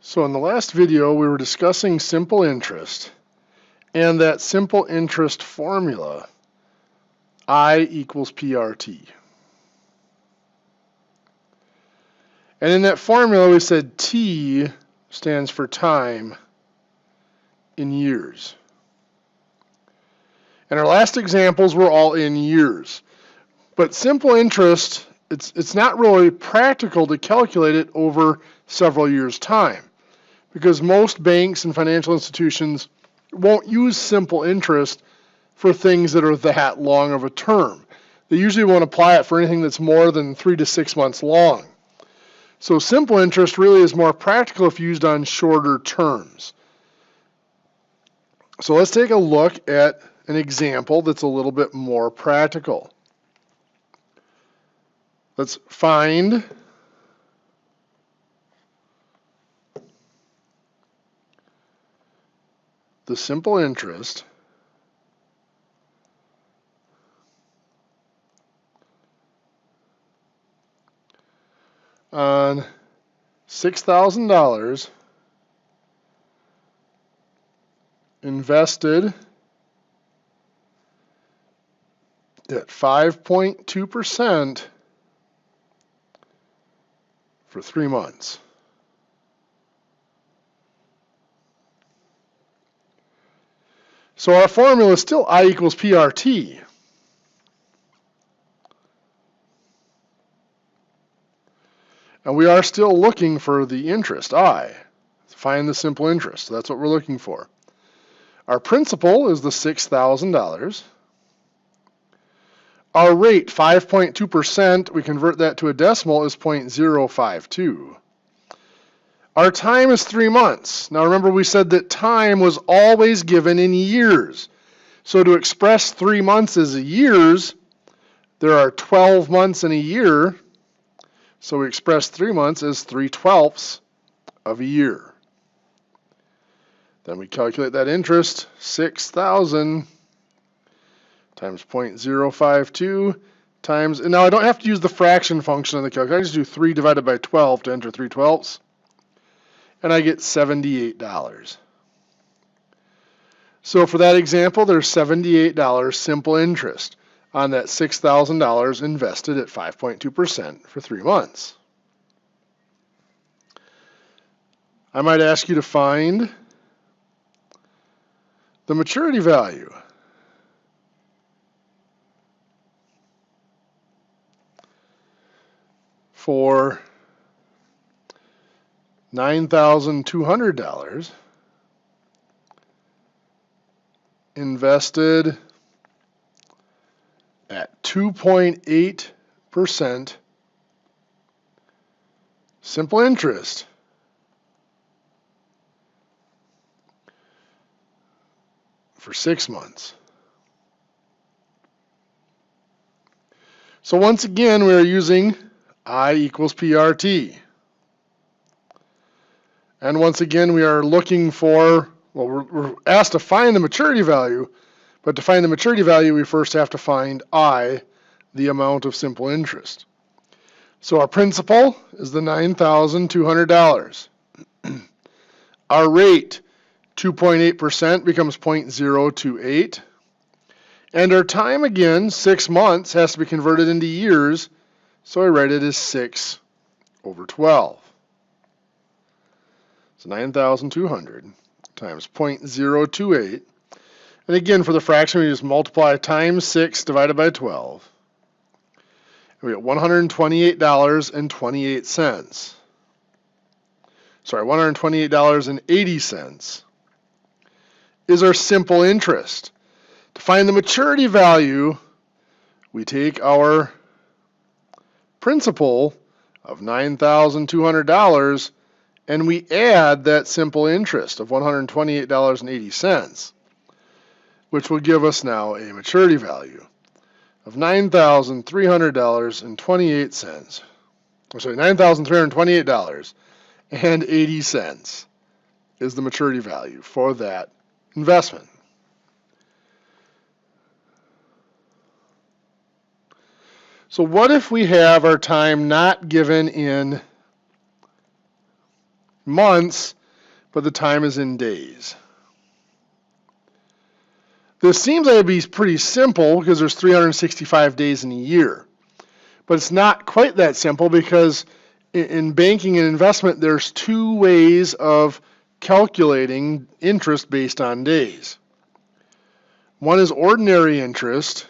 So in the last video, we were discussing simple interest and that simple interest formula, I equals PRT. And in that formula, we said T stands for time in years. And our last examples were all in years. But simple interest, it's not really practical to calculate it over several years' time, because most banks and financial institutions won't use simple interest for things that are that long of a term. They usually won't apply it for anything that's more than 3 to 6 months long. So simple interest really is more practical if used on shorter terms. So let's take a look at an example that's a little bit more practical. Let's find the simple interest on $6,000 invested at 5.2% for 3 months. So our formula is still I equals PRT. And we are still looking for the interest, I. Find the simple interest. That's what we're looking for. Our principal is the $6,000. Our rate, 5.2%, we convert that to a decimal, is 0.052. Our time is 3 months. Now remember, we said that time was always given in years. So to express 3 months as years, there are 12 months in a year. So we express 3 months as 3/12 of a year. Then we calculate that interest, 6,000 times 0.052 times, and now I don't have to use the fraction function on the calculator. I just do 3 divided by 12 to enter 3/12. And I get $78. So for that example, there's $78 simple interest on that $6,000 invested at 5.2% for 3 months. I might ask you to find the maturity value. For $9,200 invested at 2.8% simple interest for 6 months. So once again, we are using I equals PRT. And once again, we are looking for, well, we're asked to find the maturity value, but to find the maturity value, we first have to find I, the amount of simple interest. So our principal is the $9,200. Our rate, 2.8%, becomes 0.028. And our time, again, 6 months, has to be converted into years, so I write it as 6/12. So 9,200 times 0.028. And again, for the fraction, we just multiply times 6 divided by 12. And we get $128.28. Sorry, $128.80 is our simple interest. To find the maturity value, we take our principal of $9,200 and we add that simple interest of $128.80, which will give us now a maturity value of $9,300.28. Sorry, $9,328.80 is the maturity value for that investment. So what if we have our time not given in months, but the time is in days. This seems like it'd be pretty simple because there's 365 days in a year. But it's not quite that simple because in banking and investment, there's two ways of calculating interest based on days. One is ordinary interest,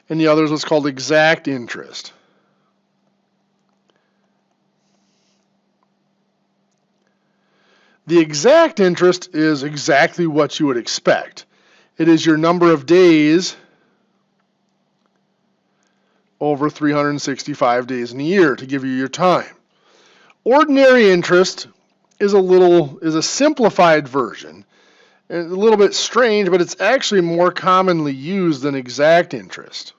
and the other is what's called exact interest. The exact interest is exactly what you would expect. It is your number of days over 365 days in a year to give you your time. Ordinary interest is a simplified version. It's a little bit strange, but it's actually more commonly used than exact interest.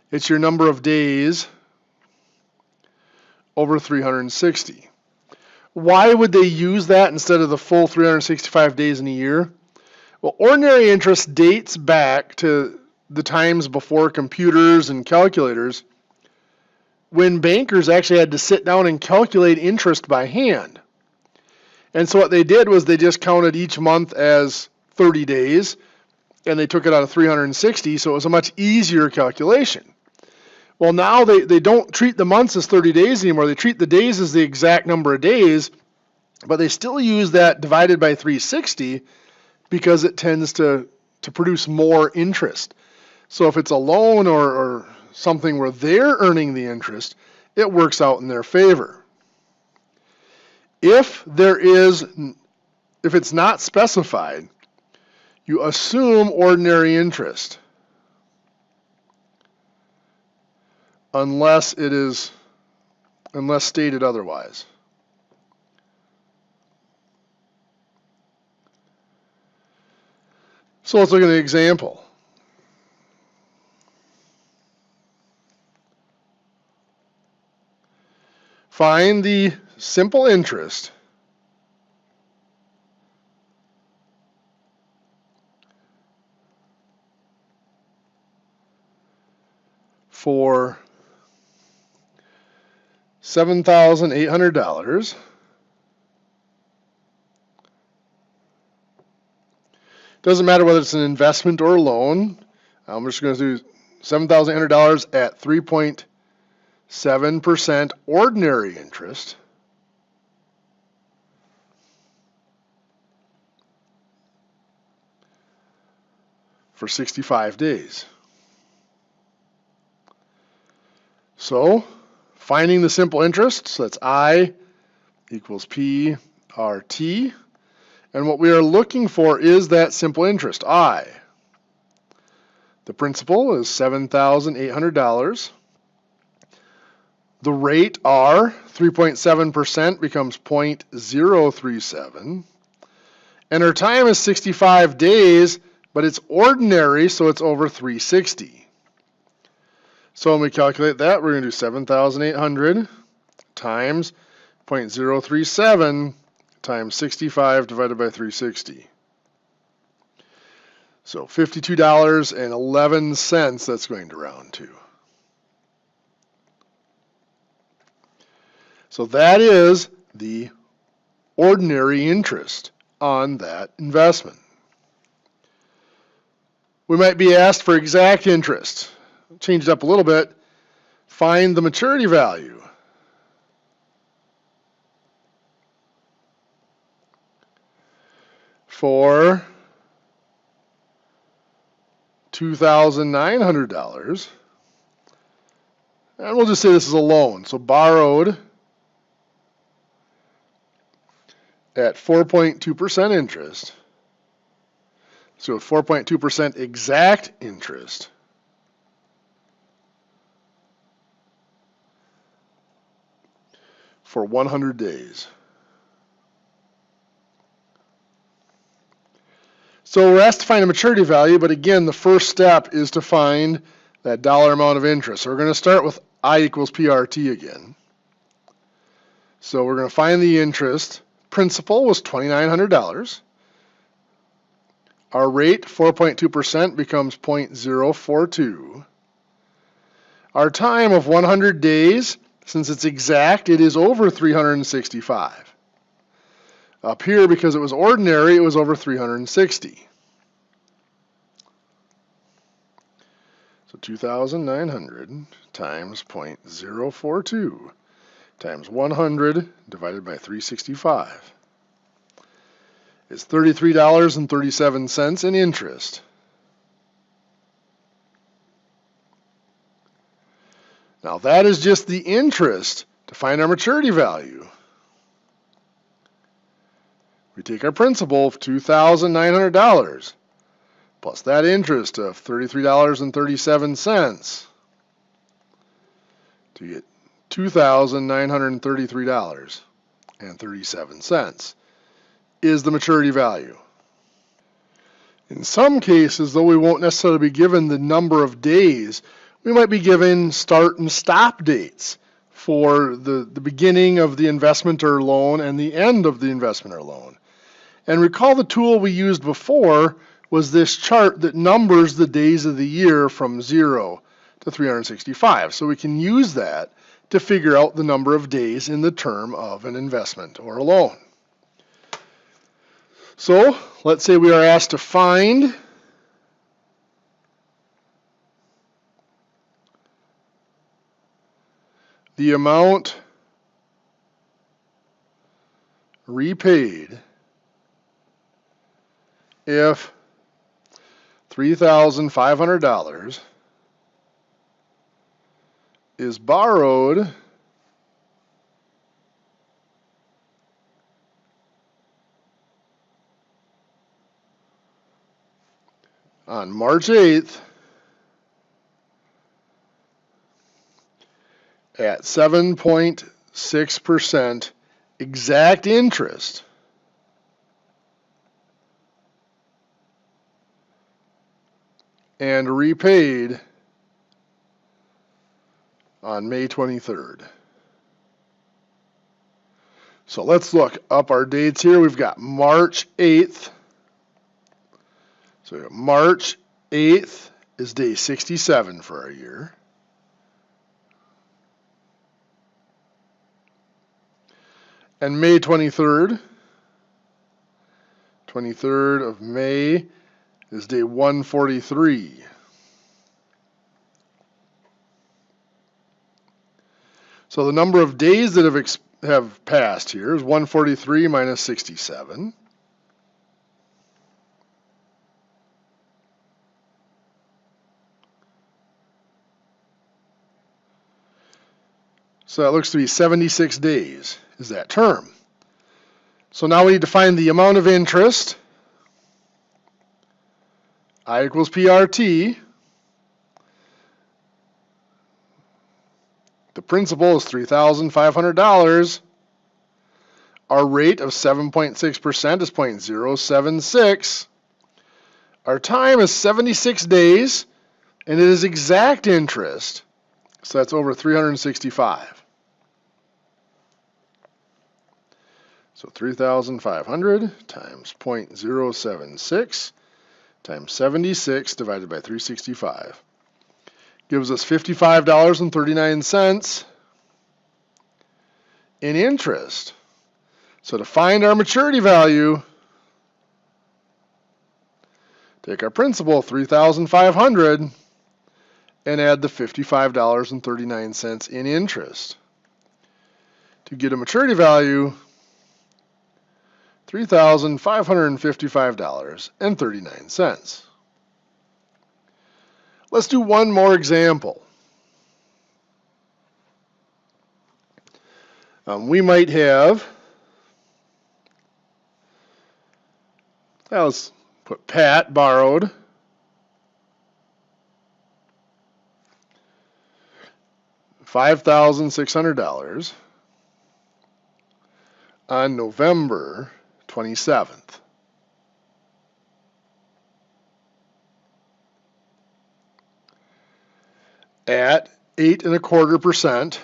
It's your number of days over 360. Why would they use that instead of the full 365 days in a year? Well, ordinary interest dates back to the times before computers and calculators when bankers actually had to sit down and calculate interest by hand. And so what they did was they just counted each month as 30 days, and they took it out of 360, so it was a much easier calculation. Well, now they don't treat the months as 30 days anymore. They treat the days as the exact number of days, but they still use that divided by 360 because it tends to produce more interest. So if it's a loan or something where they're earning the interest, it works out in their favor. If it's not specified, you assume ordinary interest unless stated otherwise. So let's look at an example. Find the simple interest for $7,800. Doesn't matter whether it's an investment or a loan. I'm just going to do $7,800 at 3.7% ordinary interest. For 65 days. So, finding the simple interest, so that's I equals P RT. And what we are looking for is that simple interest, I. The principal is $7,800. The rate R, 3.7%, becomes 0.037. And our time is 65 days, but it's ordinary, so it's over 360. So when we calculate that, we're going to do 7,800 times 0.037 times 65 divided by 360. So $52.11 that's going to round to. So that is the ordinary interest on that investment. We might be asked for exact interest. Change it up a little bit. Find the maturity value. For $2,900. And we'll just say this is a loan. So borrowed at 4.2% interest. So 4.2% exact interest. For 100 days. So we're asked to find a maturity value, but again, the first step is to find that dollar amount of interest. So we're going to start with I equals PRT again. So we're going to find the interest. Principal was $2,900. Our rate, 4.2%, becomes 0.042. Our time of 100 days, since it's exact, it is over 365. Up here, because it was ordinary, it was over 360. So 2,900 times 0.042 times 100 divided by 365 is $33.37 in interest. Now that is just the interest. To find our maturity value, we take our principal of $2,900 plus that interest of $33.37 to get $2,933.37 is the maturity value. In some cases, though, we won't necessarily be given the number of days. We might be given start and stop dates for the beginning of the investment or loan and the end of the investment or loan. And recall the tool we used before was this chart that numbers the days of the year from 0 to 365. So we can use that to figure out the number of days in the term of an investment or a loan. So let's say we are asked to find the amount repaid if $3,500 is borrowed on March 8th at 7.6% exact interest, and repaid on May 23rd. So let's look up our dates here. We've got March 8th. So March 8th is day 67 for our year. And May 23rd, 23rd of May is day 143. So the number of days that have passed here is 143 minus 67. So that looks to be 76 days is that term. So now we need to find the amount of interest. I equals PRT. The principal is $3,500. Our rate of 7.6% is 0.076. Our time is 76 days, and it is exact interest. So that's over 365. So 3,500 times 0.076 times 76 divided by 365 gives us $55.39 in interest. So to find our maturity value, take our principal, $3,500, and add the $55.39 in interest. To get a maturity value, $3,555.39. Let's do one more example. We might have, let's put Pat borrowed $5,600 on November 27th. At 8.25%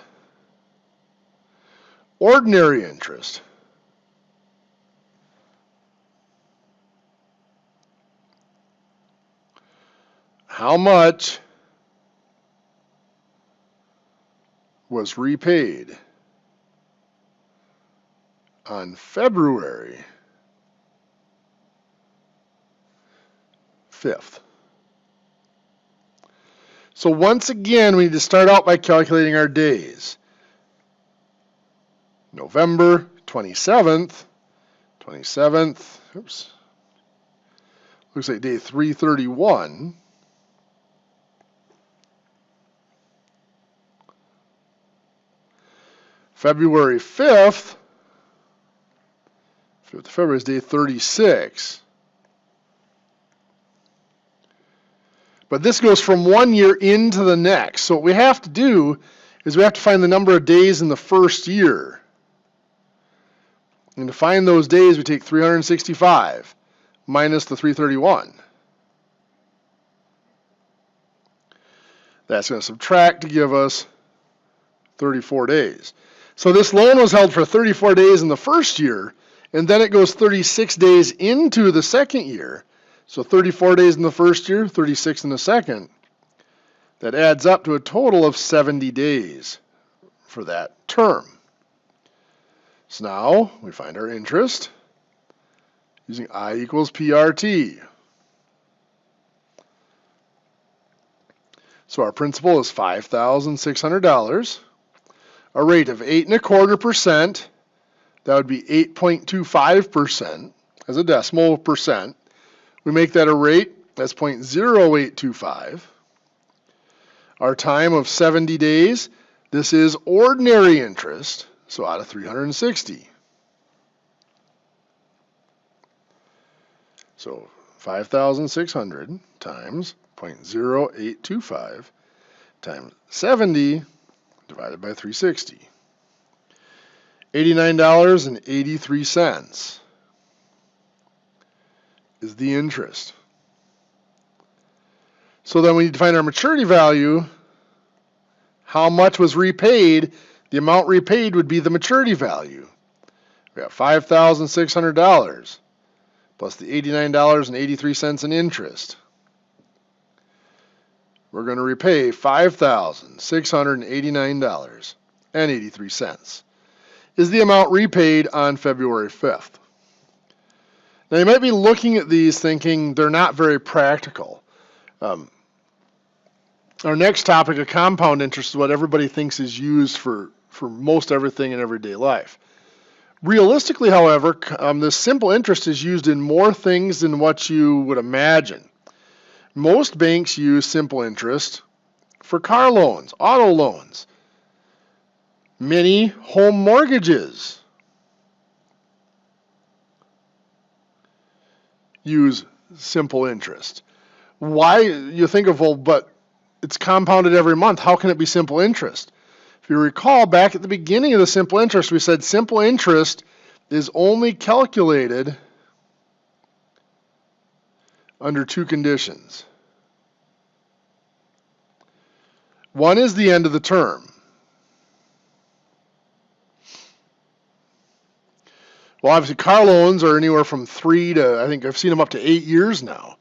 ordinary interest. How much was repaid on February 5th. So once again, we need to start out by calculating our days. November 27th, oops, looks like day 331. February 5th, 5th of February is day 36. But this goes from 1 year into the next. So what we have to do is we have to find the number of days in the first year. And to find those days, we take 365 minus the 331. That's going to subtract to give us 34 days. So this loan was held for 34 days in the first year, and then it goes 36 days into the second year. So 34 days in the first year, 36 in the second. That adds up to a total of 70 days for that term. So now we find our interest using I equals PRT. So our principal is $5,600. A rate of 8.25%. That would be 8.25% as a decimal percent. We make that a rate, that's 0.0825. Our time of 70 days, this is ordinary interest, so out of 360. So 5,600 times 0.0825 times 70 divided by 360. $89.83 is the interest. So then we need to find our maturity value. How much was repaid? The amount repaid would be the maturity value. We got $5,600 plus the $89.83 in interest. We're going to repay $5,689.83 is the amount repaid on February 5th. Now you might be looking at these thinking they're not very practical. Our next topic of compound interest is what everybody thinks is used for most everything in everyday life. Realistically, however, this simple interest is used in more things than what you would imagine. Most banks use simple interest for car loans, auto loans, many home mortgages use simple interest. Why? You think of, well, but it's compounded every month. How can it be simple interest? If you recall, back at the beginning of the simple interest, we said simple interest is only calculated under two conditions. One is the end of the term. Well, obviously, car loans are anywhere from 3 to, I think I've seen them up to 8 years now.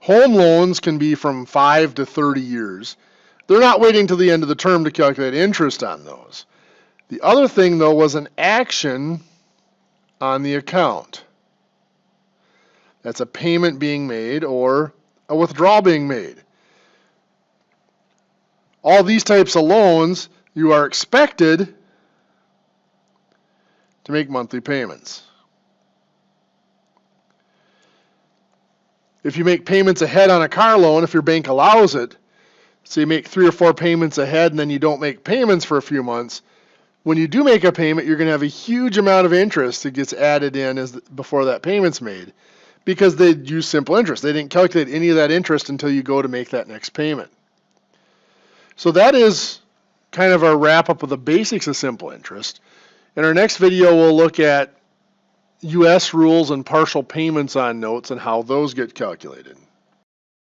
Home loans can be from 5 to 30 years. They're not waiting till the end of the term to calculate interest on those. The other thing, though, was an action on the account. That's a payment being made or a withdrawal being made. All these types of loans, you are expected to make monthly payments. If you make payments ahead on a car loan, if your bank allows it, so you make 3 or 4 payments ahead and then you don't make payments for a few months, when you do make a payment, you're going to have a huge amount of interest that gets added in before that payment's made because they use simple interest. They didn't calculate any of that interest until you go to make that next payment. So that is kind of our wrap-up of the basics of simple interest. In our next video, we'll look at U.S. rules and partial payments on notes and how those get calculated.